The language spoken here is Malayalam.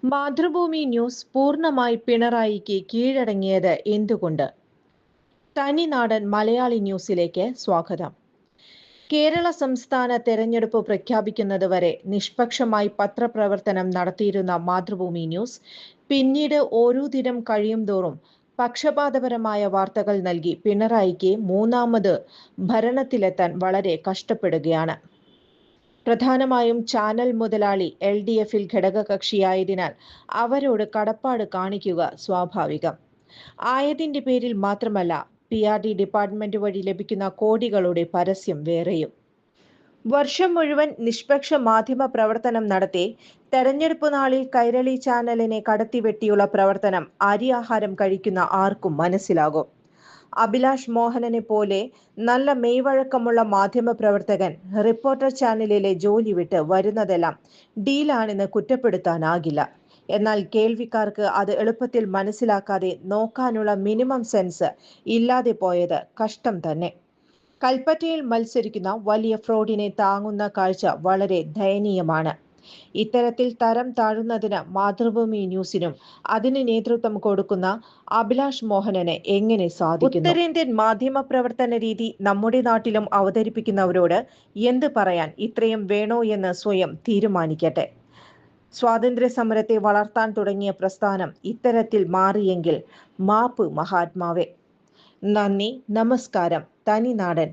മാതൃഭൂമി ന്യൂസ് പൂർണ്ണമായി പിണറായിക്ക് കീഴടങ്ങിയത് എന്തുകൊണ്ട്? തനിനാടൻ മലയാളി ന്യൂസിലേക്ക് സ്വാഗതം. കേരള സംസ്ഥാന തെരഞ്ഞെടുപ്പ് പ്രഖ്യാപിക്കുന്നതുവരെ നിഷ്പക്ഷമായി പത്രപ്രവർത്തനം നടത്തിയിരുന്ന മാതൃഭൂമി ന്യൂസ് പിന്നീട് ഓരോ ദിനം കഴിയും തോറും പക്ഷപാതപരമായ വാർത്തകൾ നൽകി പിണറായിക്ക് മൂന്നാമത് ഭരണത്തിലെത്താൻ വളരെ കഷ്ടപ്പെടുകയാണ്. പ്രധാനമായും ചാനൽ മുതലാളി LDF-ൽ ഘടകകക്ഷിയായതിനാൽ അവരോട് കടപ്പാട് കാണിക്കുക സ്വാഭാവികം. ആയതിന്റെ പേരിൽ മാത്രമല്ല, PRD ഡിപ്പാർട്ട്മെന്റ് വഴി ലഭിക്കുന്ന കോടികളുടെ പരസ്യം വേറെയും. വർഷം മുഴുവൻ നിഷ്പക്ഷ മാധ്യമ പ്രവർത്തനം നടത്തി തെരഞ്ഞെടുപ്പ് നാളിൽ കൈരളി ചാനലിനെ കടത്തിവെട്ടിയുള്ള പ്രവർത്തനം അരിയാഹാരം കഴിക്കുന്ന ആർക്കും മനസ്സിലാകും. അഭിലാഷ് മോഹനനെ പോലെ നല്ല മെയ്വഴക്കമുള്ള മാധ്യമപ്രവർത്തകൻ റിപ്പോർട്ടർ ചാനലിലെ ജോലി വിട്ട് വരുന്നതെല്ലാം ഡീലാണെന്ന് കുറ്റപ്പെടുത്താനാകില്ല. എന്നാൽ കേൾവിക്കാർക്ക് അത് എളുപ്പത്തിൽ മനസ്സിലാക്കാതെ നോക്കാനുള്ള മിനിമം സെൻസ് ഇല്ലാതെ പോയത് കഷ്ടം തന്നെ. കൽപ്പറ്റയിൽ മത്സരിക്കുന്ന വലിയ ഫ്രോഡിനെ താങ്ങുന്ന കാഴ്ച വളരെ ദയനീയമാണ്. ഇത്തരത്തിൽ തരം താഴുന്നതിന് മാതൃഭൂമി ന്യൂസിനും അതിന് നേതൃത്വം കൊടുക്കുന്ന അഭിലാഷ് മോഹനന് എങ്ങനെ സാധിക്കുന്നു? ഉത്തരേന്ത്യൻ മാധ്യമ പ്രവർത്തന രീതി നമ്മുടെ നാട്ടിലും അവതരിപ്പിക്കുന്നവരോട് എന്ത് പറയാൻ ഇത്രയും വേണോ എന്ന് സ്വയം തീരുമാനിക്കട്ടെ. സ്വാതന്ത്ര്യ സമരത്തെ വളർത്താൻ തുടങ്ങിയ പ്രസ്ഥാനം ഇത്തരത്തിൽ മാറിയെങ്കിൽ മാപ്പ് മഹാത്മാവേ. നന്ദി, നമസ്കാരം. തനിനാടൻ